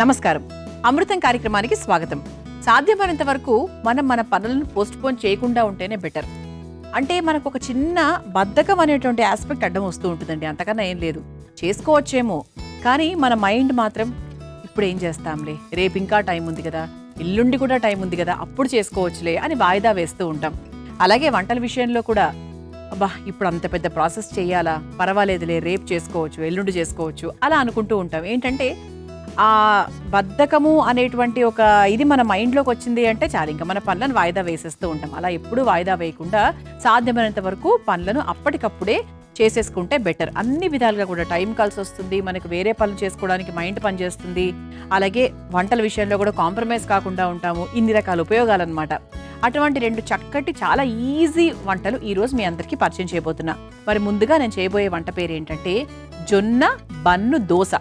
నమస్కారం. అమృతం కార్యక్రమానికి స్వాగతం. సాధ్యమైనంత వరకు మనం మన పనులను పోస్ట్ పోన్ చేయకుండా ఉంటేనే బెటర్. అంటే మనకు ఒక చిన్న బద్ధకం అనేటువంటి ఆస్పెక్ట్ అడ్డం వస్తూ ఉంటుందండి, అంతకన్నా ఏం లేదు. చేసుకోవచ్చేమో, కానీ మన మైండ్ మాత్రం ఇప్పుడు ఏం చేస్తాంలే, రేపు ఇంకా టైం ఉంది కదా, ఎల్లుండి కూడా టైం ఉంది కదా, అప్పుడు చేసుకోవచ్చులే అని వాయిదా వేస్తూ ఉంటాం. అలాగే వంటల విషయంలో కూడా అబ్బా ఇప్పుడు అంత పెద్ద ప్రాసెస్ చేయాలా, పర్వాలేదులే రేపు చేసుకోవచ్చు, ఎల్లుండి చేసుకోవచ్చు అలా అనుకుంటూ ఉంటాం. ఏంటంటే ఆ బద్ధకము అనేటువంటి ఒక ఇది మన మైండ్లోకి వచ్చింది అంటే చాలు, ఇంకా మన పనులను వాయిదా వేసేస్తూ ఉంటాం. అలా ఎప్పుడూ వాయిదా వేయకుండా సాధ్యమైనంత వరకు పనులను అప్పటికప్పుడే చేసేసుకుంటే బెటర్. అన్ని విధాలుగా కూడా టైం కలిసి వస్తుంది, మనకు వేరే పనులు చేసుకోవడానికి మైండ్ పనిచేస్తుంది. అలాగే వంటల విషయంలో కూడా కాంప్రమైజ్ కాకుండా ఉంటాము. ఇన్ని రకాల ఉపయోగాలు అనమాట. అటువంటి రెండు చక్కటి చాలా ఈజీ వంటలు ఈరోజు మీ అందరికీ పరిచయం చేయబోతున్నా. మరి ముందుగా నేను చేయబోయే వంట పేరు ఏంటంటే జొన్న బన్ను దోశ.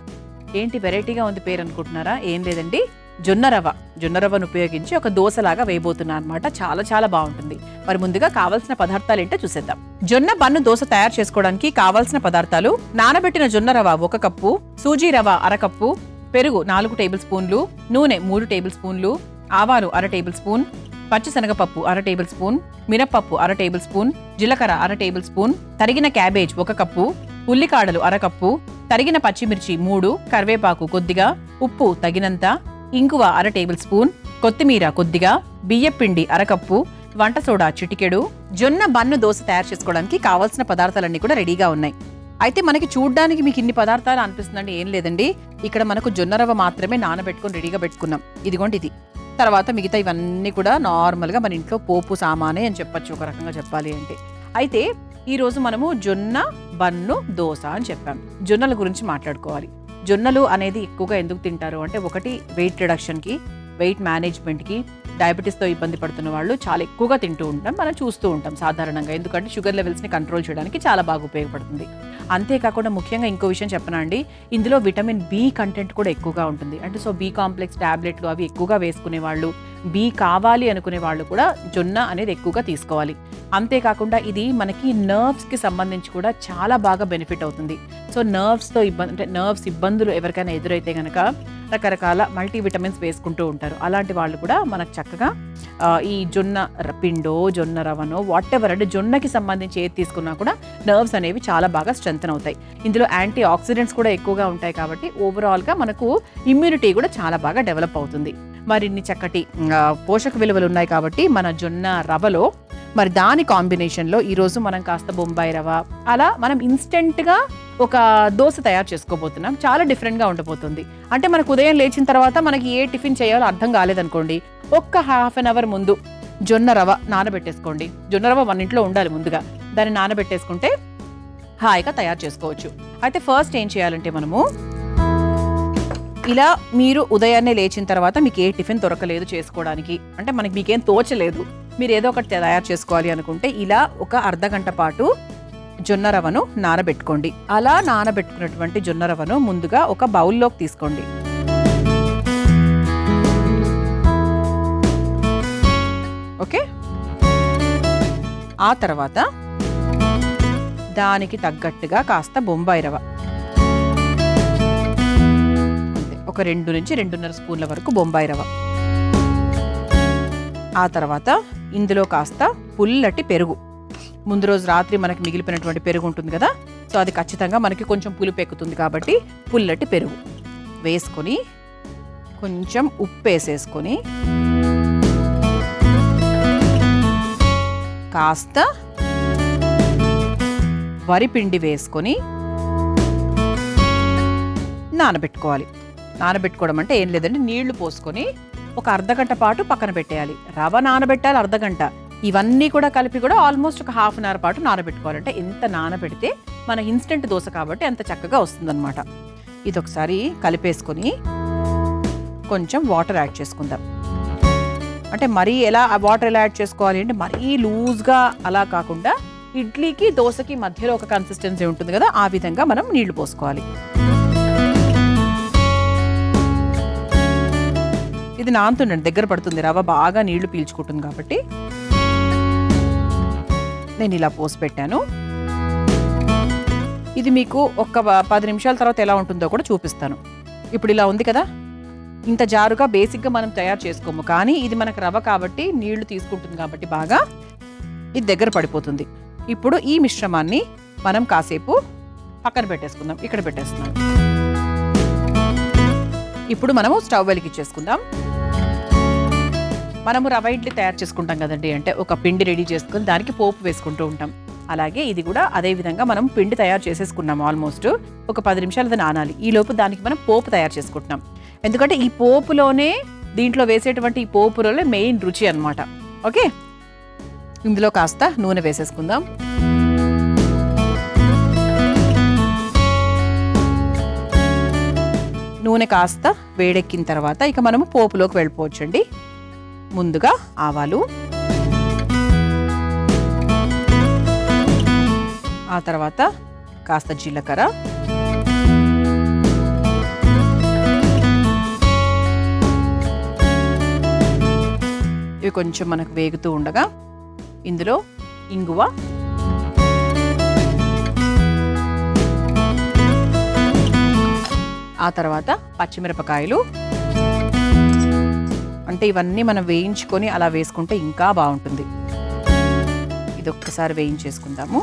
ఏంటి వెరైటీగా ఉంది పేరు అనుకుంటున్నారా? ఏం లేదండి, జొన్న రవ్వను ఉపయోగించి ఒక దోశలాగా వేయబోతున్నా అనమాట. చాలా చాలా బాగుంటుంది. మరి ముందుగా కావాల్సిన పదార్థాలు ఏంటో చూసేద్దాం. జొన్న బన్ను దోశ తయారు చేసుకోవడానికి కావాల్సిన పదార్థాలు: నానబెట్టిన జొన్న రవ్వ 1 కప్పు, సూజీ రవ్వ 1/2 కప్పు, పెరుగు 4 టేబుల్ స్పూన్లు, నూనె 3 టేబుల్ స్పూన్లు, ఆవాలు 1/2 టేబుల్ స్పూన్, పచ్చిశనగపప్పు 1/2 టేబుల్ స్పూన్, మినప్పప్పు 1/2 టేబుల్ స్పూన్, జీలకర్ర 1/2 టేబుల్ స్పూన్, తరిగిన క్యాబేజ్ 1 కప్పు, ఉల్లికాడలు 1/2 కప్పు, తరిగిన పచ్చిమిర్చి 3, కరివేపాకు కొద్దిగా, ఉప్పు తగినంత, ఇంగువ 1/2 టేబుల్ స్పూన్, కొత్తిమీర కొద్దిగా, బియ్యపిండి 1/2 కప్పు, వంట సోడా చిటికెడు. జొన్న బన్ను దోశ తయారు చేసుకోవడానికి కావాల్సిన పదార్థాలన్నీ కూడా రెడీగా ఉన్నాయి. అయితే మనకి చూడ్డానికి మీకు ఇన్ని పదార్థాలు అనిపిస్తుందండి, ఏం లేదండి. ఇక్కడ మనకు జొన్న రవ్వ మాత్రమే నానబెట్టుకుని రెడీగా పెట్టుకున్నాం. ఇదిగోండి ఇది. తర్వాత మిగతా ఇవన్నీ కూడా నార్మల్గా మన ఇంట్లో పోపు సామానే అని చెప్పచ్చు, ఒక రకంగా చెప్పాలి అంటే. అయితే ఈరోజు మనము జొన్న బన్ను దోశ అని చెప్పాం. జొన్నల గురించి మాట్లాడుకోవాలి. జొన్నలు అనేది ఎక్కువగా ఎందుకు తింటారు అంటే, ఒకటి వెయిట్ రిడక్షన్కి, వెయిట్ మేనేజ్మెంట్కి, డయాబెటీస్తో ఇబ్బంది పడుతున్న వాళ్ళు చాలా ఎక్కువగా తింటూ ఉంటాం, మనం చూస్తూ ఉంటాం సాధారణంగా. ఎందుకంటే షుగర్ లెవెల్స్ని కంట్రోల్ చేయడానికి చాలా బాగా ఉపయోగపడుతుంది. అంతేకాకుండా ముఖ్యంగా ఇంకో విషయం చెప్పనా అండి, ఇందులో విటమిన్ బి కంటెంట్ కూడా ఎక్కువగా ఉంటుంది. అంటే సో బి కాంప్లెక్స్ టాబ్లెట్లు అవి ఎక్కువగా వేసుకునే వాళ్ళు, బి కావాలి అనుకునే వాళ్ళు కూడా జొన్న అనేది ఎక్కువగా తీసుకోవాలి. అంతేకాకుండా ఇది మనకి నర్వ్స్కి సంబంధించి కూడా చాలా బాగా బెనిఫిట్ అవుతుంది. సో నర్వ్స్తో నర్వ్స్ ఇబ్బందులు ఎవరికైనా ఎదురైతే కనుక రకరకాల మల్టీవిటమిన్స్ వేసుకుంటూ ఉంటారు. అలాంటి వాళ్ళు కూడా మనకు చక్కగా ఈ జొన్న పిండో జొన్న రవ్వనో వాట్ ఎవర్, అంటే జొన్నకి సంబంధించి ఏది తీసుకున్నా కూడా నర్వ్స్ అనేవి చాలా బాగా స్ట్రెంథన్ అవుతాయి. ఇందులో యాంటీ ఆక్సిడెంట్స్ కూడా ఎక్కువగా ఉంటాయి కాబట్టి ఓవరాల్గా మనకు ఇమ్యూనిటీ కూడా చాలా బాగా డెవలప్ అవుతుంది. మరిన్ని చక్కటి పోషక విలువలు ఉన్నాయి కాబట్టి మన జొన్న రవ్వలో మరి దాని కాంబినేషన్లో ఈరోజు మనం కాస్త బొంబాయి రవ్వ అలా మనం ఇన్స్టెంట్గా ఒక దోశ తయారు చేసుకోబోతున్నాం. చాలా డిఫరెంట్గా ఉండబోతుంది. అంటే మనకు ఉదయం లేచిన తర్వాత మనకి ఏ టిఫిన్ చేయాలో అర్థం కాలేదనుకోండి, ఒక్క ½ అన్ అవర్ ముందు జొన్న రవ్వ నానబెట్టేసుకోండి. జొన్న రవ్వ మన ఇంట్లో ఉండాలి ముందుగా. దాన్ని నానబెట్టేసుకుంటే హాయిగా తయారు చేసుకోవచ్చు. అయితే ఫస్ట్ ఏం చేయాలంటే, మనము ఇలా మీరు ఉదయాన్నే లేచిన తర్వాత మీకు ఏ టిఫిన్ దొరకలేదు చేసుకోవడానికి, అంటే మీకేం తోచలేదు, మీరు ఏదో ఒకటి తయారు చేసుకోవాలి అనుకుంటే ఇలా ఒక అర్ధగంట పాటు జొన్న రవ్వను నానబెట్టుకోండి. అలా నానబెట్టుకున్నటువంటి జొన్న రవ్వను ముందుగా ఒక బౌల్లోకి తీసుకోండి. ఓకే, ఆ తర్వాత దానికి తగ్గట్టుగా కాస్త బొంబాయి రవ్వ, ఒక 2 నుంచి 2.5 స్పూన్ల వరకు బొంబాయి రవ్వ. ఆ తర్వాత ఇందులో కాస్త పుల్లటి పెరుగు, ముందు రోజు రాత్రి మనకి మిగిలిపోయినటువంటి పెరుగు ఉంటుంది కదా, సో అది ఖచ్చితంగా మనకి కొంచెం పులుపు ఎక్కుతుంది కాబట్టి పుల్లటి పెరుగు వేసుకొని, కొంచెం ఉప్పు వేసేసుకొని, కాస్త వరిపిండి వేసుకొని నానబెట్టుకోవాలి. నానబెట్టుకోవడం అంటే ఏం లేదండి, నీళ్లు పోసుకొని ఒక అర్ధగంట పాటు పక్కన పెట్టేయాలి. రవ్వ నానబెట్టాలి అర్ధగంట, ఇవన్నీ కూడా కలిపి కూడా ఆల్మోస్ట్ ఒక ½ అన్ అవర్ పాటు నానబెట్టుకోవాలంటే ఎంత నానబెడితే మన ఇన్స్టెంట్ దోశ కాబట్టి అంత చక్కగా వస్తుందన్నమాట. ఇది ఒకసారి కలిపేసుకొని కొంచెం వాటర్ యాడ్ చేసుకుందాం. అంటే మరీ వాటర్ ఎలా యాడ్ చేసుకోవాలి అంటే, మరీ లూజ్గా అలా కాకుండా ఇడ్లీకి దోశకి మధ్యలో ఒక కన్సిస్టెన్సీ ఉంటుంది కదా, ఆ విధంగా మనం నీళ్లు పోసుకోవాలి. ఇది నానుతుండండి, దగ్గర పడుతుంది, రవ్వ బాగా నీళ్లు పీల్చుకుంటుంది కాబట్టి. నేను ఇలా పోసి పెట్టాను. ఇది మీకు ఒక 10 నిమిషాల తర్వాత ఎలా ఉంటుందో కూడా చూపిస్తాను. ఇప్పుడు ఇలా ఉంది కదా, ఇంత జారుగా బేసిక్గా మనం తయారు చేసుకోము, కానీ ఇది మనకు రవ్వ కాబట్టి నీళ్లు తీసుకుంటుంది కాబట్టి బాగా ఇది దగ్గర పడిపోతుంది. ఇప్పుడు ఈ మిశ్రమాన్ని మనం కాసేపు పక్కన పెట్టేసుకుందాం. ఇక్కడ పెట్టేస్తున్నాం. ఇప్పుడు మనము స్టవ్ వెలిగించేసుకుందాం. మనము రవ్వ ఇడ్లీ తయారు చేసుకుంటాం కదండి, అంటే ఒక పిండి రెడీ చేసుకుని దానికి పోపు వేసుకుంటూ ఉంటాం. అలాగే ఇది కూడా అదే విధంగా మనం పిండి తయారు చేసేసుకున్నాం. ఆల్మోస్ట్ ఒక 10 నిమిషాలు అది నానాలి. ఈ లోపు దానికి మనం పోపు తయారు చేసుకుంటున్నాం. ఎందుకంటే ఈ పోపులోనే దీంట్లో వేసేటువంటి ఈ పోపులోనే మెయిన్ రుచి అన్నమాట. ఓకే, ఇందులో కాస్త నూనె వేసేసుకుందాం. నూనె కాస్త వేడెక్కిన తర్వాత ఇక మనము పోపులోకి వెళ్ళిపోవచ్చండి. ముందుగా ఆవాలు, ఆ తర్వాత కాస్త జీలకర్ర, ఇవి కొంచెం మనకు వేగుతూ ఉండగా ఇందులో ఇంగువ, ఆ తర్వాత పచ్చిమిరపకాయలు. అంటే ఇవన్నీ మనం వేయించుకొని అలా వేసుకుంటే ఇంకా బాగుంటుంది. ఇది ఒక్కసారి వేయించేసుకుందాము.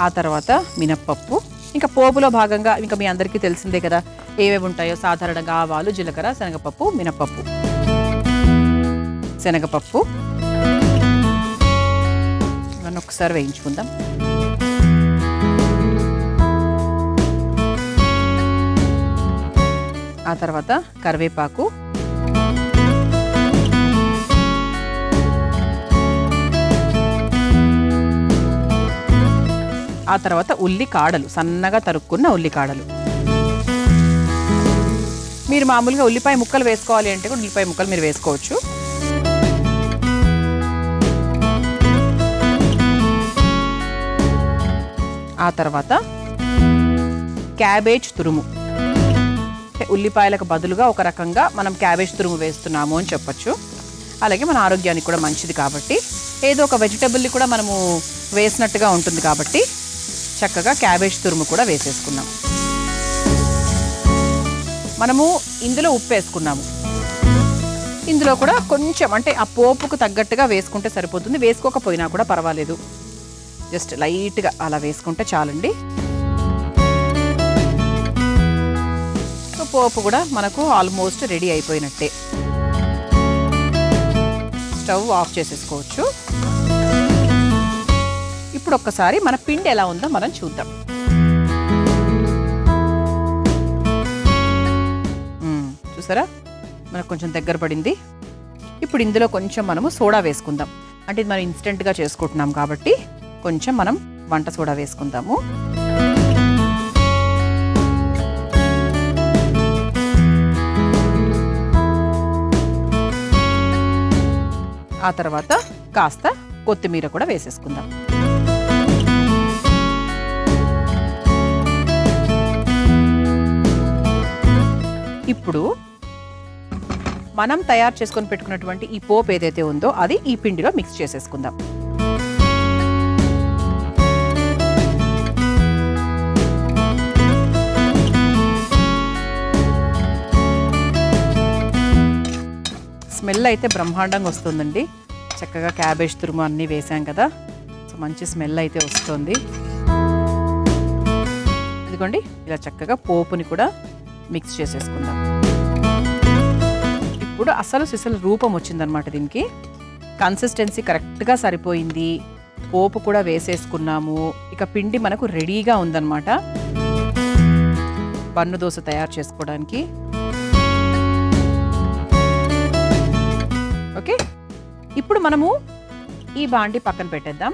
ఆ తర్వాత మినప్పప్పు. ఇంకా పోపులో భాగంగా ఇంకా మీ అందరికీ తెలిసిందే కదా ఏవేవి ఉంటాయో. సాధారణంగా ఆవాలు, జీలకర్ర, శనగపప్పు, మినప్పప్పు, శనగపప్పు. ఇవన్నీ ఒకసారి వేయించుకుందాం. ఆ తర్వాత కరివేపాకు, ఆ తర్వాత ఉల్లికాడలు, సన్నగా తరుక్కున్న ఉల్లికాడలు. మీరు మామూలుగా ఉల్లిపాయ ముక్కలు వేసుకోవాలి అంటే కూడా ఉల్లిపాయ ముక్కలు మీరు వేసుకోవచ్చు. ఆ తర్వాత క్యాబేజ్ తురుము. ఉల్లిపాయలకు బదులుగా ఒక రకంగా మనం క్యాబేజ్ తురుము వేస్తున్నాము అని చెప్పొచ్చు. అలాగే మన ఆరోగ్యానికి కూడా మంచిది కాబట్టి ఏదో ఒక వెజిటబుల్ని కూడా మనము వేసినట్టుగా ఉంటుంది కాబట్టి చక్కగా క్యాబేజ్ తురుము కూడా వేసేసుకున్నాం. మనము ఇందులో ఉప్పు వేసుకున్నాము. ఇందులో కూడా కొంచెం అంటే ఆ పోపుకు తగ్గట్టుగా వేసుకుంటే సరిపోతుంది. వేసుకోకపోయినా కూడా పర్వాలేదు, జస్ట్ లైట్గా అలా వేసుకుంటే చాలండి. పోపు కూడా మనకు ఆల్మోస్ట్ రెడీ అయిపోయినట్టే. స్టవ్ ఆఫ్ చేసేసుకోవచ్చు. ఇప్పుడు ఒక్కసారి మన పిండి ఎలా ఉందో మనం చూద్దాం. చూసారా, మనకు కొంచెం దగ్గర పడింది. ఇప్పుడు ఇందులో కొంచెం మనము సోడా వేసుకుందాం. అంటే ఇది మనం ఇన్స్టెంట్గా చేసుకుంటున్నాం కాబట్టి కొంచెం మనం వంట సోడా వేసుకుందాము. ఆ తర్వాత కాస్త కొత్తిమీర కూడా వేసేసుకుందాం. ఇప్పుడు మనం తయారు చేసుకొని పెట్టుకున్నటువంటి ఈ పోపు ఏదైతే ఉందో అది ఈ పిండిలో మిక్స్ చేసేసుకుందాం. స్మెల్ అయితే బ్రహ్మాండంగా వస్తుందండి. చక్కగా క్యాబేజ్ తురుము అన్నీ వేసాం కదా, సో మంచి స్మెల్ అయితే వస్తుంది. ఇదిగోండి, ఇలా చక్కగా పోపుని కూడా మిక్స్ చేసేసుకుందాం. ఇప్పుడు అసలు సిసలు రూపం వచ్చిందనమాట. దీనికి కన్సిస్టెన్సీ కరెక్ట్గా సరిపోయింది. పోపు కూడా వేసేసుకున్నాము. ఇక పిండి మనకు రెడీగా ఉందన్నమాట బన్ను దోశ తయారు చేసుకోవడానికి. ఓకే, ఇప్పుడు మనము ఈ బాండి పక్కన పెట్టేద్దాం.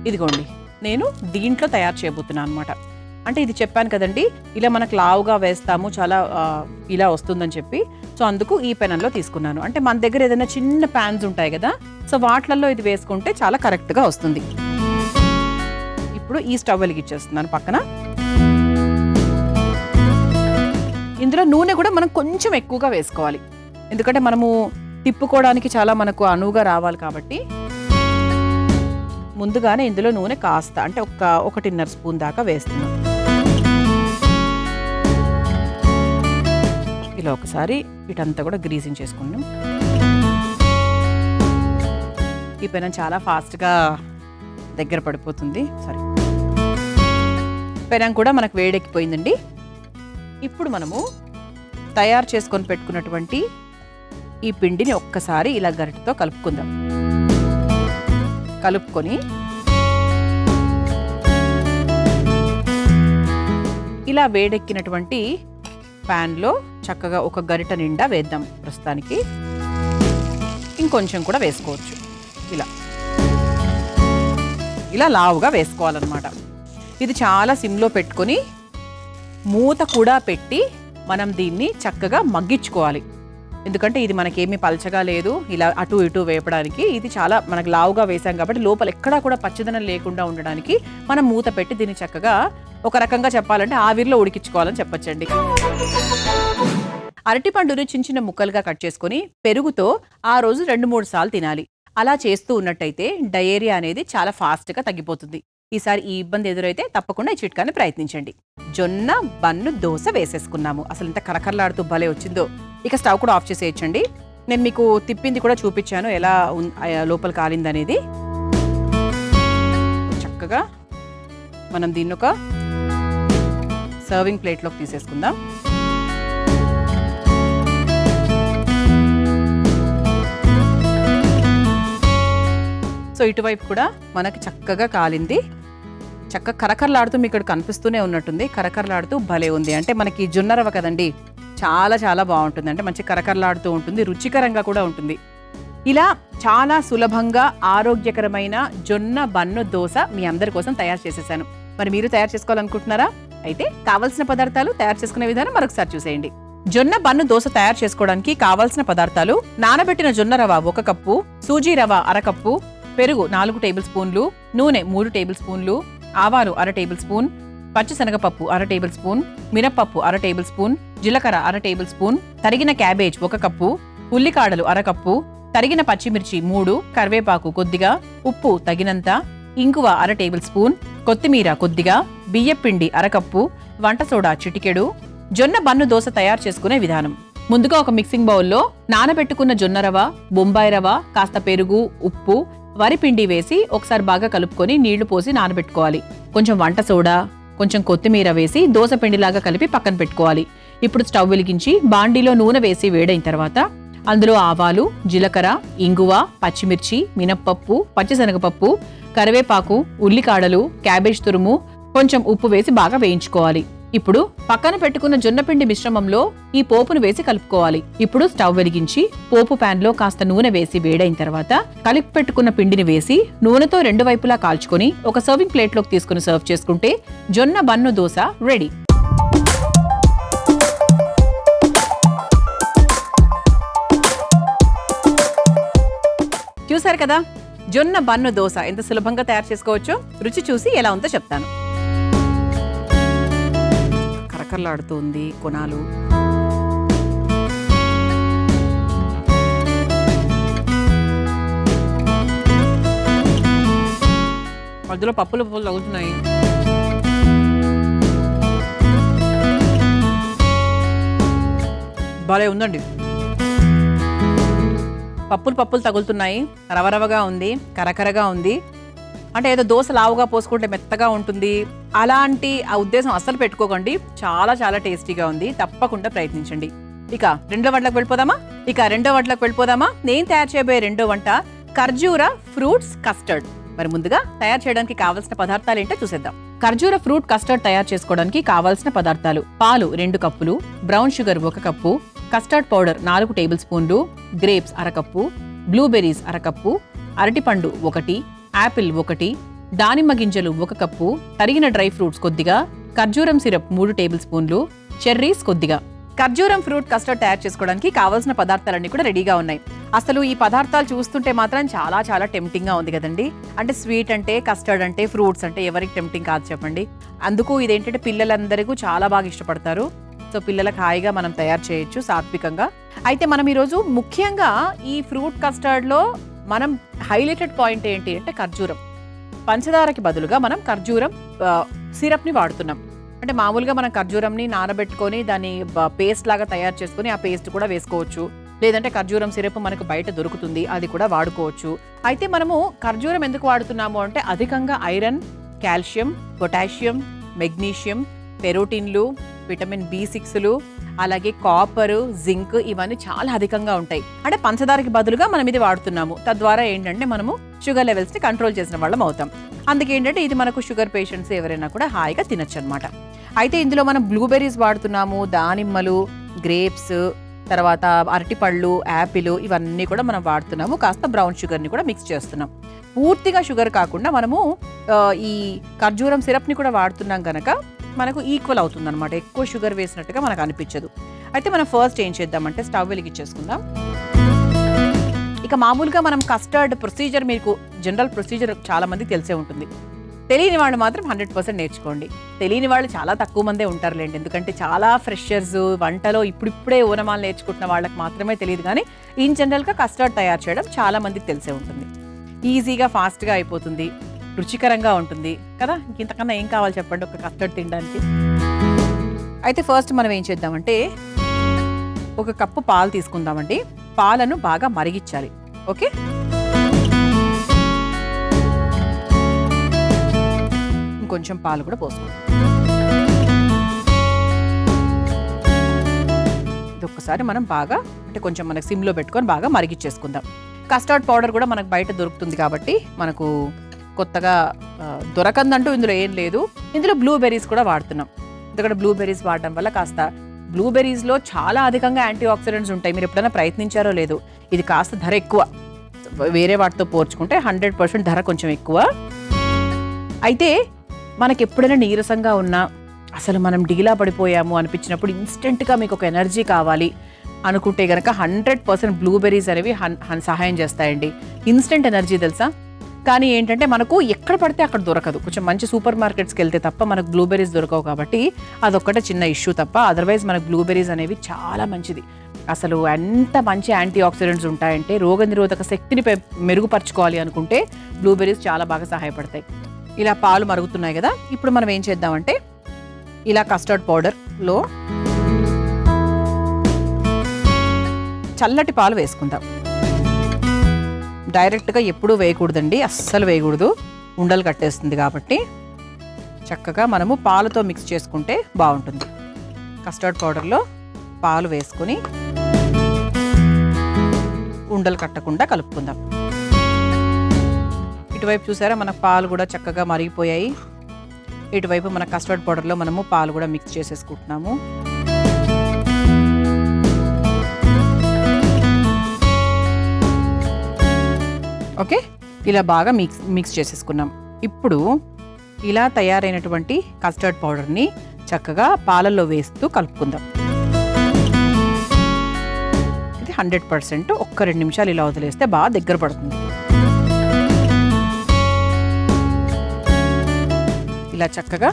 ఇదిగోండి, నేను దీంట్లో తయారు చేయబోతున్నాను అనమాట. అంటే ఇది చెప్పాను కదండి, ఇలా మనకు లావుగా వేస్తాము, చాలా ఇలా వస్తుందని చెప్పి. సో అందుకు ఈ పెనంలో తీసుకున్నాను. అంటే మన దగ్గర ఏదైనా చిన్న ప్యాన్స్ ఉంటాయి కదా, సో వాటిలలో ఇది వేసుకుంటే చాలా కరెక్ట్గా వస్తుంది. ఇప్పుడు ఈ స్టవ్ వెలిగించేస్తున్నాను పక్కన. ఇందులో నూనె కూడా మనం కొంచెం ఎక్కువగా వేసుకోవాలి, ఎందుకంటే మనము తిప్పుకోవడానికి చాలా మనకు అనువుగా రావాలి కాబట్టి. ముందుగానే ఇందులో నూనె కాస్త అంటే 1.5 స్పూన్ దాకా వేస్తున్నాం. ఇలా ఒకసారి వీటంతా కూడా గ్రీజింగ్ చేసుకున్నాం. ఈ పెనం చాలా ఫాస్ట్గా దగ్గర పడిపోతుంది. సరే, పెనం కూడా మనకు వేడెక్కిపోయిందండి. ఇప్పుడు మనము తయారు చేసుకొని పెట్టుకున్నటువంటి ఈ పిండిని ఒక్కసారి ఇలా గరిటెతో కలుపుకుందాం. కలుపుకొని ఇలా వేడెక్కినటువంటి ప్యాన్లో చక్కగా ఒక గరిట నిండా వేద్దాం. ప్రస్తుతానికి ఇంకొంచెం కూడా వేసుకోవచ్చు. ఇలా లావుగా వేసుకోవాలన్నమాట. ఇది చాలా సిమ్లో పెట్టుకొని మూత కూడా పెట్టి మనం దీన్ని చక్కగా మగ్గించుకోవాలి. ఎందుకంటే ఇది మనకేమీ పలచగా లేదు, ఇలా అటు ఇటు వేపడానికి. ఇది చాలా మనకు లావుగా వేసాం కాబట్టి లోపల ఎక్కడా కూడా పచ్చదనం లేకుండా ఉండడానికి మనం మూత పెట్టి దీన్ని చక్కగా ఒక రకంగా చెప్పాలంటే ఆవిరిలో ఉడికించుకోవాలని చెప్పొచ్చండి. అరటిపండుని చిన్న చిన్న ముక్కలుగా కట్ చేసుకొని పెరుగుతో ఆ రోజు 2-3 సార్లు తినాలి. అలా చేస్తూ ఉన్నట్టయితే డయేరియా అనేది చాలా ఫాస్ట్గా తగ్గిపోతుంది. ఈసారి ఈ ఇబ్బంది ఎదురైతే తప్పకుండా ఈ చిట్కాని ప్రయత్నించండి. జొన్న బన్ను దోశ వేసేసుకున్నాము. అసలు ఇంత కరకరలాడుతూ భలే వచ్చిందో. ఇక స్టవ్ కూడా ఆఫ్ చేసేయచ్చండి. నేను మీకు తిప్పింది కూడా చూపించాను ఎలా లోపల కాలింది అనేది. చక్కగా మనం దీన్ని ఒక సర్వింగ్ ప్లేట్లోకి తీసేసుకుందాం. సో ఇటువైపు కూడా మనకి చక్కగా కాలింది. చక్కగా కరకరలాడుతూ మీకు ఇక్కడ కనిపిస్తూనే ఉన్నట్టుంది. కరకరలాడుతూ భలే ఉంది. అంటే మనకి జొన్న రవ్వ కదండి, చాలా చాలా బాగుంటుంది. అంటే మంచి కరకరలాడుతూ ఉంటుంది, రుచికరంగా కూడా ఉంటుంది. ఇలా చాలా సులభంగా ఆరోగ్యకరమైన జొన్న బన్ను దోశ మీ అందరి కోసం తయారు చేసేసాను. మరి మీరు తయారు చేసుకోవాలనుకుంటున్నారా? అయితే కావాల్సిన పదార్థాలు, తయారు చేసుకునే విధానం మరొకసారి చూసేయండి. జొన్న బన్ను దోశ తయారు చేసుకోవడానికి కావాల్సిన పదార్థాలు: నానబెట్టిన జొన్న రవ్వ 1 కప్పు, సూజీ రవ్వ 1/2 కప్పు, పెరుగు 4 టేబుల్ స్పూన్లు, నూనె 3 టేబుల్ స్పూన్లు, ఆవాలు 1/2 టేబుల్ స్పూన్, పచ్చిశనగపప్పు 1/2 టేబుల్ స్పూన్, మినప్పప్పు 1/2 టేబుల్ స్పూన్, జీలకర్ర 1/2 టేబుల్ స్పూన్, తరిగిన క్యాబేజ్ 1 కప్పు, ఉల్లికాడలు 1/2 కప్పు, తరిగిన పచ్చిమిర్చి 3, కరివేపాకు కొద్దిగా, ఉప్పు తగినంత, ఇంగువ 1/2 టేబుల్ స్పూన్, కొత్తిమీర కొద్దిగా, బియ్యపిండి 1/2 కప్పు, వంట సోడా చిటికెడు. జొన్న బన్ను దోశ తయారు చేసుకునే విధానం: ముందుగా ఒక మిక్సింగ్ బౌల్లో నానబెట్టుకున్న జొన్న రవ్వ, బొంబాయి రవ్వ, కాస్త పెరుగు, ఉప్పు, వరిపిండి వేసి ఒకసారి బాగా కలుపుకొని నీళ్లు పోసి నానబెట్టుకోవాలి. కొంచెం వంట సోడా, కొంచెం కొత్తిమీర వేసి దోశ పిండిలాగా కలిపి పక్కన పెట్టుకోవాలి. ఇప్పుడు స్టవ్ వెలిగించి బాండీలో నూనె వేసి వేడైన తర్వాత అందులో ఆవాలు, జీలకర్ర, ఇంగువ, పచ్చిమిర్చి, మినప్పప్పు, పచ్చిశనగపప్పు, కరివేపాకు, ఉల్లికాడలు, క్యాబేజ్ తురుము, కొంచెం ఉప్పు వేసి బాగా వేయించుకోవాలి. ఇప్పుడు పక్కన పెట్టుకున్న జొన్నపిండి మిశ్రమంలో ఈ పోపును వేసి కలుపుకోవాలి. ఇప్పుడు స్టవ్ వెలిగించి పోపు ప్యాన్ లో కాస్త నూనె వేసి వేడైన తర్వాత కలిపి పెట్టుకున్న పిండిని వేసి నూనెతో 2 వైపులా కాల్చుకొని ఒక సర్వింగ్ ప్లేట్ లోకి తీసుకుని సర్వ్ చేసుకుంటే జొన్న బన్ను దోశ రెడీ. చూసారు కదా, జొన్న బన్ను దోశ ఎంత సులభంగా తయారు చేసుకోవచ్చో. రుచి చూసి ఎలా ఉందో చెప్తాను. కరకరలాడుతుంది కొనాలు. మధ్యలో పప్పులు తగులుతున్నాయి. భలే ఉందండి. పప్పులు తగులుతున్నాయి, రవరవగా ఉంది, కరకరగా ఉంది. అంటే ఏదో దోశ లావుగా పోసుకుంటే మెత్తగా ఉంటుంది అలాంటి ఆ ఉద్దేశం అస్సలు పెట్టుకోకండి. చాలా చాలా టేస్టీగా ఉంది. తప్పకుండా ప్రయత్నించండి. ఇక రెండో వంటలకు వెళ్ళిపోదామా? నేను తయారు చేయబోయే రెండో వంట ఖర్జూర ఫ్రూట్స్ కస్టర్డ్. మరి ముందుగా తయారు చేయడానికి కావాల్సిన పదార్థాలు ఏంటో చూసేద్దాం. ఖర్జూర ఫ్రూట్ కస్టర్డ్ తయారు చేసుకోవడానికి కావాల్సిన పదార్థాలు: పాలు 2 కప్పులు, brown sugar 1 cup, custard powder 4 table స్పూన్లు, గ్రేప్స్ 1/2 కప్పు, బ్లూబెర్రీస్ 1/2 కప్పు, అరటిపండు 1, యాపిల్ 1, దానిమ్మ గింజలు 1 కప్పు, తరిగిన డ్రై ఫ్రూట్స్ కొద్దిగా, ఖర్జూరం సిరప్ 3 టేబుల్ స్పూన్లు, చెర్రీస్ కొద్దిగా. ఖర్జూరం ఫ్రూట్ కస్టర్డ్ తయారు చేసుకోవడానికి కావాల్సిన పదార్థాలన్నీ కూడా రెడీగా ఉన్నాయి. అసలు ఈ పదార్థాలు చూస్తుంటే మాత్రం చాలా చాలా టెంప్టింగ్ గా ఉంది కదండి. అంటే స్వీట్ అంటే, కస్టర్డ్ అంటే, ఫ్రూట్స్ అంటే ఎవరికి టెంప్టింగ్ కాదు చెప్పండి. అందుకు ఇదేంటంటే పిల్లలందరికీ చాలా బాగా ఇష్టపడతారు. సో పిల్లలకు హాయిగా మనం తయారు చేయొచ్చు సాత్వికంగా. అయితే మనం ఈరోజు ముఖ్యంగా ఈ ఫ్రూట్ కస్టర్డ్లో మనం హైలైటెడ్ పాయింట్ ఏంటి అంటే ఖర్జూరం. పంచదారకి బదులుగా మనం ఖర్జూరం సిరప్ని వాడుతున్నాం. అంటే మామూలుగా మనం ఖర్జూరంని నానబెట్టుకొని దాన్ని పేస్ట్ లాగా తయారు చేసుకొని ఆ పేస్ట్ కూడా వేసుకోవచ్చు. లేదంటే ఖర్జూరం సిరప్ మనకు బయట దొరుకుతుంది, అది కూడా వాడుకోవచ్చు. అయితే మనము ఖర్జూరం ఎందుకు వాడుతున్నాము అంటే అధికంగా ఐరన్, కాల్షియం, పొటాషియం, మెగ్నీషియం, పెరోటిన్లు, విటమిన్ B6లు, అలాగే కాపర్, జింక్ ఇవన్నీ చాలా అధికంగా ఉంటాయి. అంటే పంచదారకి బదులుగా మనం ఇది వాడుతున్నాము. తద్వారా ఏంటంటే మనము షుగర్ లెవెల్స్ని కంట్రోల్ చేసిన వాళ్ళం అవుతాం. అందుకేంటంటే ఇది మనకు షుగర్ పేషెంట్స్ ఎవరైనా కూడా హాయిగా తినచ్చు అనమాట. అయితే ఇందులో మనం బ్లూబెర్రీస్ వాడుతున్నాము, దానిమ్మలు, గ్రేప్స్, తర్వాత అరటిపళ్ళు, యాపిల్ ఇవన్నీ కూడా మనం వాడుతున్నాము. కాస్త బ్రౌన్ షుగర్ని కూడా మిక్స్ చేస్తున్నాం. పూర్తిగా షుగర్ కాకుండా మనము ఈ ఖర్జూరం సిరప్ని కూడా వాడుతున్నాం కనుక మనకు ఈక్వల్ అవుతుంది అనమాట. ఎక్కువ షుగర్ వేసినట్టుగా మనకు అనిపించదు. అయితే మనం ఫస్ట్ ఏం చేద్దామంటే స్టవ్ వెలిగించేసుకుందాం. ఇక మామూలుగా మనం కస్టర్డ్ ప్రొసీజర్, మీకు జనరల్ ప్రొసీజర్ చాలా మంది తెలిసే ఉంటుంది. తెలియని వాళ్ళు మాత్రం 100% నేర్చుకోండి. తెలియని వాళ్ళు చాలా తక్కువ మందే ఉంటారులేండి. ఎందుకంటే చాలా ఫ్రెషర్స్ వంటలో ఇప్పుడిప్పుడే ఓనమాలు నేర్చుకుంటున్న వాళ్ళకి మాత్రమే తెలియదు. కానీ ఇన్ జనరల్గా కస్టర్డ్ తయారు చేయడం చాలా మందికి తెలిసే ఉంటుంది. ఈజీగా ఫాస్ట్గా అయిపోతుంది, రుచికరంగా ఉంటుంది కదా. ఇంతకన్నా ఏం కావాలి చెప్పండి ఒక కస్టర్డ్ తినడానికి. అయితే ఫస్ట్ మనం ఏం చేద్దామంటే 1 కప్పు పాలు తీసుకుందామండి. పాలను బాగా మరిగించాలి. ఓకే, ఇంకొంచెం పాలు కూడా పోసుకుందాం. ఇది ఒక్కసారి మనం బాగా అంటే కొంచెం మనకు సిమ్లో పెట్టుకొని బాగా మరిగించేసుకుందాం. కస్టర్డ్ పౌడర్ కూడా మనకు బయట దొరుకుతుంది కాబట్టి మనకు కొత్తగా దొరకందంటూ ఇందులో ఏం లేదు. ఇందులో బ్లూబెర్రీస్ కూడా వాడుతున్నాం. ఎందుకంటే బ్లూబెర్రీస్ వాడడం వల్ల కాస్త బ్లూబెర్రీస్లో చాలా అధికంగా యాంటీ ఆక్సిడెంట్స్ ఉంటాయి. మీరు ఎప్పుడైనా ప్రయత్నించారో లేదో, ఇది కాస్త ధర ఎక్కువ. వేరే వాటితో పోల్చుకుంటే 100% ధర కొంచెం ఎక్కువ. అయితే మనకి ఎప్పుడైనా నీరసంగా ఉన్నా, అసలు మనం డీలా పడిపోయాము అనిపించినప్పుడు, ఇన్స్టెంట్గా మీకు ఒక ఎనర్జీ కావాలి అనుకుంటే కనుక 100% బ్లూబెర్రీస్ అనేవి సహాయం చేస్తాయండి. ఇన్స్టెంట్ ఎనర్జీ తెలుసా. కానీ ఏంటంటే మనకు ఎక్కడ పడితే అక్కడ దొరకదు. కొంచెం మంచి సూపర్ మార్కెట్స్కి వెళ్తే తప్ప మనకు బ్లూబెర్రీస్ దొరకవు. కాబట్టి అదొక్కటే చిన్న ఇష్యూ తప్ప, అదర్వైజ్ మనకు బ్లూబెర్రీస్ అనేవి చాలా మంచిది. అసలు ఎంత మంచి యాంటీ ఆక్సిడెంట్స్ ఉంటాయంటే, రోగనిరోధక శక్తిని మెరుగుపరచుకోవాలి అనుకుంటే బ్లూబెర్రీస్ చాలా బాగా సహాయపడతాయి. ఇలా పాలు మరుగుతున్నాయి కదా. ఇప్పుడు మనం ఏం చేద్దామంటే ఇలా కస్టర్డ్ పౌడర్లో చల్లటి పాలు వేసుకుందాం. డైరెక్ట్గా ఎప్పుడూ వేయకూడదండి, అస్సలు వేయకూడదు, ఉండలు కట్టేస్తుంది. కాబట్టి చక్కగా మనము పాలతో మిక్స్ చేసుకుంటే బాగుంటుంది. కస్టర్డ్ పౌడర్లో పాలు వేసుకొని ఉండలు కట్టకుండా కలుపుకుందాం. ఇటువైపు చూసారా మన పాలు కూడా చక్కగా మరిగిపోయాయి. ఇటువైపు మన కస్టర్డ్ పౌడర్లో మనము పాలు కూడా మిక్స్ చేసేసుకుంటున్నాము. ఓకే, ఇలా బాగా మిక్స్ చేసేసుకున్నాం. ఇప్పుడు ఇలా తయారైనటువంటి కస్టర్డ్ పౌడర్ని చక్కగా పాలల్లో వేస్తూ కలుపుకుందాం. ఇది 100% 1-2 నిమిషాలు ఇలా వదిలేస్తే బాగా దగ్గర పడుతుంది. ఇలా చక్కగా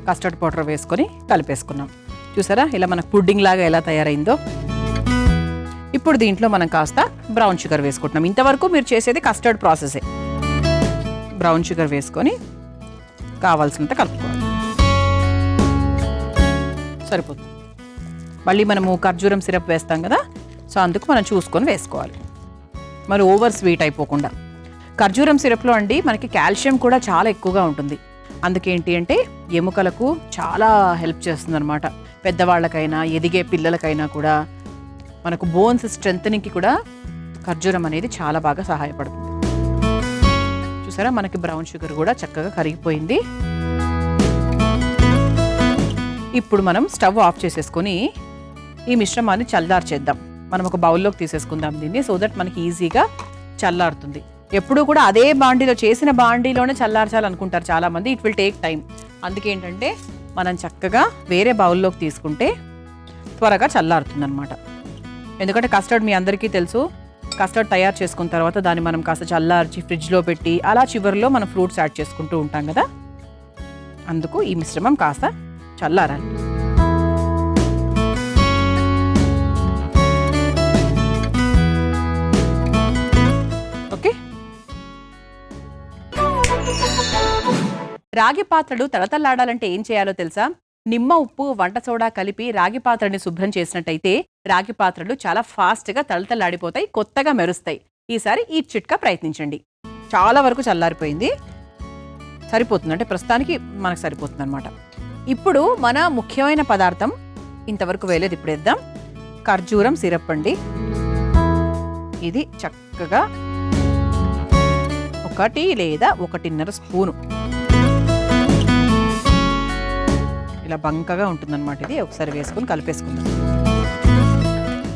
కస్టర్డ్ పౌడర్ వేసుకొని కలిపేసుకున్నాం. చూసారా ఇలా మనకు పుడ్డింగ్ లాగా ఎలా తయారైందో. ఇప్పుడు దీంట్లో మనం కాస్త బ్రౌన్ షుగర్ వేసుకుంటున్నాం. ఇంతవరకు మీరు చేసేది కస్టర్డ్ ప్రాసెసే. బ్రౌన్ షుగర్ వేసుకొని కావాల్సినంత కలుపుకోవాలి. సరిపోతుంది. మళ్ళీ మనము ఖర్జూరం సిరప్ వేస్తాం కదా, సో అందుకు మనం చూసుకొని వేసుకోవాలి, మరి ఓవర్ స్వీట్ అయిపోకుండా. ఖర్జూరం సిరప్లో అండి మనకి కాల్షియం కూడా చాలా ఎక్కువగా ఉంటుంది. అందుకేంటి అంటే ఎముకలకు చాలా హెల్ప్ చేస్తుంది అనమాట. పెద్దవాళ్ళకైనా ఎదిగే పిల్లలకైనా కూడా మనకు బోన్స్ స్ట్రెంథనింగ్కి కూడా ఖర్జూరం అనేది చాలా బాగా సహాయపడుతుంది. చూసారా మనకి బ్రౌన్ షుగర్ కూడా చక్కగా కరిగిపోయింది. ఇప్పుడు మనం స్టవ్ ఆఫ్ చేసేసుకొని ఈ మిశ్రమాన్ని చల్లార్చేద్దాం. మనం ఒక బౌల్లోకి తీసేసుకుందాం దీన్ని, సో దట్ మనకి ఈజీగా చల్లారుతుంది. ఎప్పుడు కూడా అదే బాండీలో చేసిన బాండీలోనే చల్లార్చాలనుకుంటారు చాలామంది. It will take time. అందుకేంటంటే మనం చక్కగా వేరే బౌల్లోకి తీసుకుంటే త్వరగా చల్లారుతుంది అనమాట. ఎందుకంటే కస్టర్డ్ మీ అందరికీ తెలుసు, కస్టర్డ్ తయారు చేసుకున్న తర్వాత దాన్ని మనం కాస్త చల్లార్చి ఫ్రిడ్జ్లో పెట్టి అలా చివరిలో మనం ఫ్రూట్స్ యాడ్ చేసుకుంటూ ఉంటాం కదా. అందుకు ఈ మిశ్రమం కాస్త చల్లారాలి. ఓకే, రాగి పాత్రలు తళతళలాడాలంటే ఏం చేయాలో తెలుసా? నిమ్మ ఉప్పు, వంట సోడా కలిపి రాగి పాత్రని శుభ్రం చేసినట్టయితే రాగి పాత్రలు చాలా ఫాస్ట్‌గా తళతళలాడిపోతాయి, కొత్తగా మెరుస్తాయి. ఈసారి ఈ చిట్కా ప్రయత్నించండి. చాలా వరకు చల్లారిపోయింది. సరిపోతుంది. అంటే ప్రస్తుతానికి మనకు సరిపోతుందన్నమాట. ఇప్పుడు మన ముఖ్యమైన పదార్థం ఇంతవరకు వేయలేదు, ఇప్పుడు వేద్దాం. ఖర్జూరం సిరప్ అండి. ఇది చక్కగా 1 లేదా 1.5 స్పూను ఇలా బంకగా ఉంటుందన్నమాట. ఇది ఒకసారి వేసుకొని కలిపేసుకుందాం.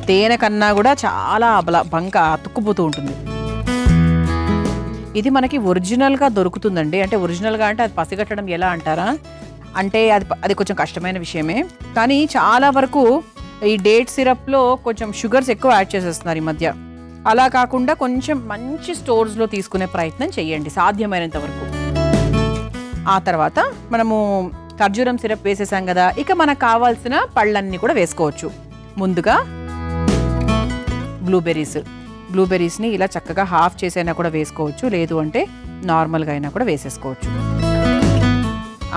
తేనె కన్నా కూడా చాలా బంక అతుక్కుపోతూ ఉంటుంది. ఇది మనకి ఒరిజినల్గా దొరుకుతుందండి. అంటే ఒరిజినల్గా అంటే అది పసిగట్టడం ఎలా అంటారా? అంటే అది కొంచెం కష్టమైన విషయమే. కానీ చాలా వరకు ఈ డేట్ సిరప్లో కొంచెం షుగర్స్ ఎక్కువ యాడ్ చేసేస్తున్నారు ఈ మధ్య. అలా కాకుండా కొంచెం మంచి స్టోర్స్లో తీసుకునే ప్రయత్నం చేయండి సాధ్యమైనంత వరకు. ఆ తర్వాత మనము ఖర్జూరం సిరప్ వేసేసాం కదా, ఇక మనకు కావాల్సిన పళ్ళన్నీ కూడా వేసుకోవచ్చు. ముందుగా బ్లూబెర్రీస్ని ఇలా చక్కగా హాఫ్ చేసైనా కూడా వేసుకోవచ్చు, లేదు అంటే నార్మల్గా అయినా కూడా వేసేసుకోవచ్చు.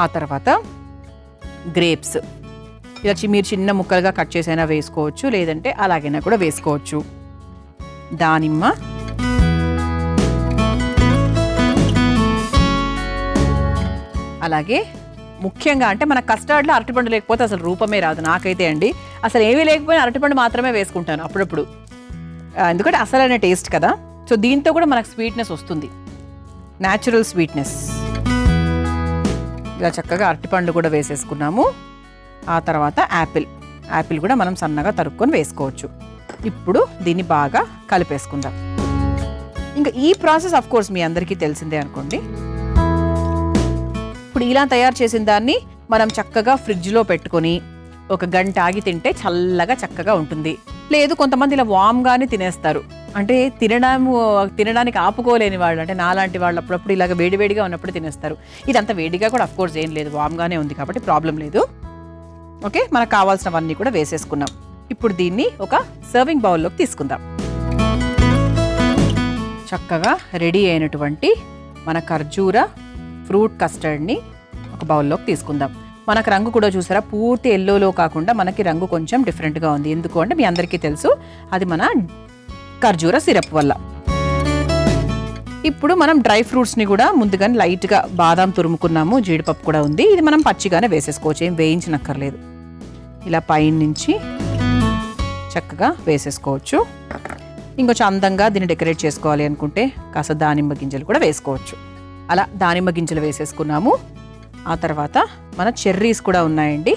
ఆ తర్వాత గ్రేప్స్ ఇలా మీరు చిన్న ముక్కలుగా కట్ చేసైనా వేసుకోవచ్చు, లేదంటే అలాగైనా కూడా వేసుకోవచ్చు. దానిమ్మ, అలాగే ముఖ్యంగా అంటే మన కస్టర్డ్లో అరటిపండు లేకపోతే అసలు రూపమే రాదు నాకైతే అండి. అసలు ఏమీ లేకపోయినా అరటిపండు మాత్రమే వేసుకుంటాను అప్పుడప్పుడు, ఎందుకంటే అసలైన టేస్ట్ కదా. సో దీంతో కూడా మనకు స్వీట్నెస్ వస్తుంది, న్యాచురల్ స్వీట్నెస్. ఇలా చక్కగా అరటిపండు కూడా వేసేసుకున్నాము. ఆ తర్వాత యాపిల్ కూడా మనం సన్నగా తరుక్కొని వేసుకోవచ్చు. ఇప్పుడు దీన్ని బాగా కలిపేసుకుందాం. ఇంకా ఈ ప్రాసెస్ ఆఫ్ కోర్స్ మీ అందరికీ తెలిసిందే అనుకోండి. ఇప్పుడు ఇలా తయారు చేసిన దాన్ని మనం చక్కగా ఫ్రిడ్జ్లో పెట్టుకొని 1 గంట ఆగి తింటే చల్లగా చక్కగా ఉంటుంది. లేదు కొంతమంది ఇలా వామ్గానే తినేస్తారు. అంటే తినడానికి ఆపుకోలేని వాళ్ళు, అంటే నాలాంటి వాళ్ళు అప్పుడప్పుడు ఇలాగ వేడివేడిగా ఉన్నప్పుడు తినేస్తారు. ఇదంతా వేడిగా కూడా అఫ్ కోర్స్ ఏం లేదు, వామ్గానే ఉంది కాబట్టి ప్రాబ్లం లేదు. ఓకే, మనకు కావాల్సినవన్నీ కూడా వేసేసుకున్నాం. ఇప్పుడు దీన్ని ఒక సర్వింగ్ బౌల్లోకి తీసుకుందాం. చక్కగా రెడీ అయినటువంటి మన ఖర్జూర ఫ్రూట్ కస్టర్డ్ని ఒక బౌల్లోకి తీసుకుందాం. మనకు రంగు కూడా చూసారా, పూర్తి ఎల్లోలో కాకుండా మనకి రంగు కొంచెం డిఫరెంట్గా ఉంది. ఎందుకు అంటే మీ అందరికీ తెలుసు, అది మన ఖర్జూర సిరప్ వల్ల. ఇప్పుడు మనం డ్రై ఫ్రూట్స్ని కూడా ముందుగానే లైట్గా బాదాం తురుముకున్నాము, జీడిపప్పు కూడా ఉంది. ఇది మనం పచ్చిగానే వేసేసుకోవచ్చు, ఏం వేయించనక్కర్లేదు. ఇలా పైన నుంచి చక్కగా వేసేసుకోవచ్చు. ఇంకొంచెం అందంగా దీన్ని డెకరేట్ చేసుకోవాలి అనుకుంటే కాస్త దానిమ్మ గింజలు కూడా వేసుకోవచ్చు. అలా దానిమ్మ గింజలు వేసేసుకున్నాము. ఆ తర్వాత మన చెర్రీస్ కూడా ఉన్నాయండి.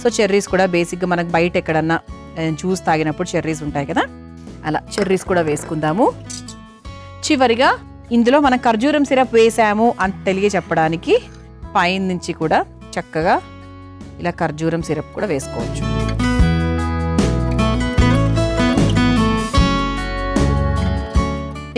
సో చెర్రీస్ కూడా బేసిక్గా మనకు బయట ఎక్కడన్నా జ్యూస్ తాగినప్పుడు చెర్రీస్ ఉంటాయి కదా, అలా చెర్రీస్ కూడా వేసుకుందాము. చివరిగా ఇందులో మనం ఖర్జూరం సిరప్ వేసాము అని తెలియచెప్పడానికి పైన నుంచి కూడా చక్కగా ఇలా ఖర్జూరం సిరప్ కూడా వేసుకోవచ్చు.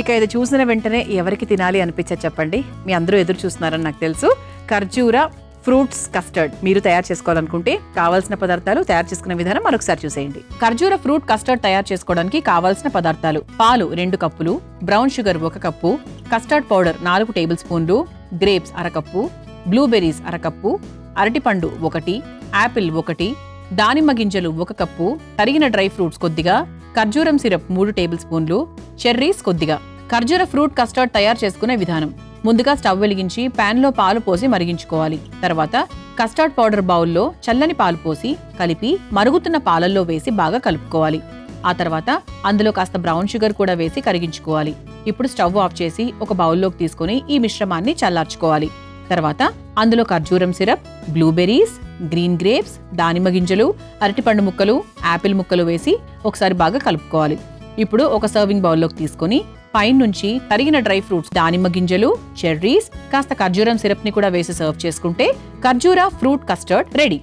ఇక ఇది చూసిన వెంటనే ఎవరికి తినాలి అనిపించదు చెప్పండి? మీ అందరూ ఎదురు చూస్తున్నారని నాకు తెలుసు. ఖర్జూర ఫ్రూట్స్ కస్టర్డ్ మీరు తయారు చేసుకోవాలనుకుంటే కావాల్సిన పదార్థాలు, తయారు చేసుకునే విధానం మరొకసారి చూసేయండి. ఖర్జూర ఫ్రూట్ కస్టర్డ్ తయారు చేసుకోవడానికి కావాల్సిన పదార్థాలు: పాలు 2 కప్పులు, brown sugar 1 cup, custard powder 4 table స్పూన్లు, గ్రేప్స్ 1/2 కప్పు, బ్లూబెర్రీస్ 1/2 కప్పు, అరటిపండు 1, యాపిల్ 1, దానిమ్మ గింజలు 1 కప్పు, తరిగిన డ్రై ఫ్రూట్స్ కొద్దిగా, ఖర్జూరం సిరప్ 3 టేబుల్ స్పూన్లు, చెర్రీస్ కొద్దిగా. ఖర్జూర ఫ్రూట్ కస్టర్డ్ తయారు చేసుకునే విధానం: ముందుగా స్టవ్ వెలిగించి ప్యాన్లో పాలు పోసి మరిగించుకోవాలి. తర్వాత కస్టర్డ్ పౌడర్ బౌల్లో చల్లని పాలు పోసి కలిపి మరుగుతున్న పాలల్లో వేసి బాగా కలుపుకోవాలి. ఆ తర్వాత అందులో కాస్త బ్రౌన్ షుగర్ కూడా వేసి కరిగించుకోవాలి. ఇప్పుడు స్టవ్ ఆఫ్ చేసి ఒక బౌల్లోకి తీసుకుని ఈ మిశ్రమాన్ని చల్లార్చుకోవాలి. తర్వాత అందులో ఖర్జూరం సిరప్, బ్లూబెర్రీస్, గ్రీన్ గ్రేప్స్, దానిమ్మ గింజలు, అరటిపండు ముక్కలు, యాపిల్ ముక్కలు వేసి ఒకసారి బాగా కలుపుకోవాలి. ఇప్పుడు ఒక సర్వింగ్ బౌల్లోకి తీసుకుని పైన నుంచి తరిగిన డ్రై ఫ్రూట్స్, దానిమ్మ గింజలు, చెర్రీస్, కాస్త ఖర్జూరం సిరప్ ని కూడా వేసి సర్వ్ చేసుకుంటే ఖర్జూర ఫ్రూట్ కస్టర్డ్ రెడీ.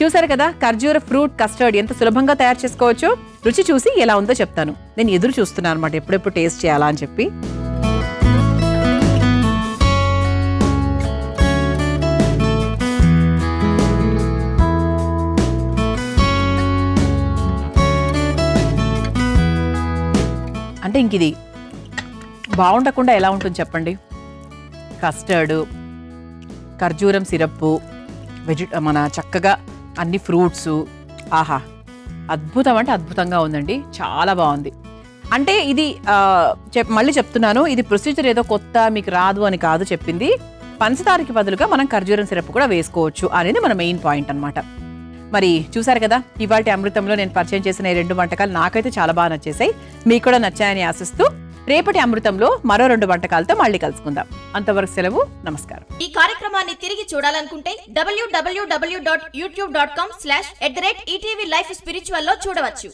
చూసారు కదా ఖర్జూర ఫ్రూట్ కస్టర్డ్ ఎంత సులభంగా తయారు చేసుకోవచ్చు. రుచి చూసి ఎలా ఉందో చెప్తాను. నేను ఎదురు చూస్తున్నాను అనమాట ఎప్పుడెప్పుడు టేస్ట్ చేయాలా అని చెప్పి. ఇంక ఇది బాగుండకుండా ఎలా ఉంటుంది చెప్పండి. కస్టర్డ్, ఖర్జూరం సిరప్పు, మన చక్కగా అన్ని ఫ్రూట్స్, ఆహా అద్భుతం అంటే అద్భుతంగా ఉందండి. చాలా బాగుంది. అంటే ఇది మళ్ళీ చెప్తున్నాను, ఇది ప్రొసీజర్ ఏదో కొత్త మీకు రాదు అని కాదు చెప్పింది. పంచదారకి బదులుగా మనం ఖర్జూరం సిరప్ కూడా వేసుకోవచ్చు అనేది మన మెయిన్ పాయింట్ అన్నమాట. మరి చూసారు కదా, ఇవాల్టి అమృతంలో నేను పరిచయం చేసిన ఈ 2 వంటకాలు నాకైతే చాలా బాగా నచ్చేసాయి. మీకు కూడా నచ్చాయని ఆశిస్తూ రేపటి అమృతంలో మరో 2 వంటకాలతో మళ్ళీ కలుసుకుందాం. అంతవరకు సెలవు, నమస్కారం. ఈ కార్యక్రమాన్ని తిరిగి చూడాలనుకుంటే www.youtube.com/ETV Life Spiritual లో చూడవచ్చు.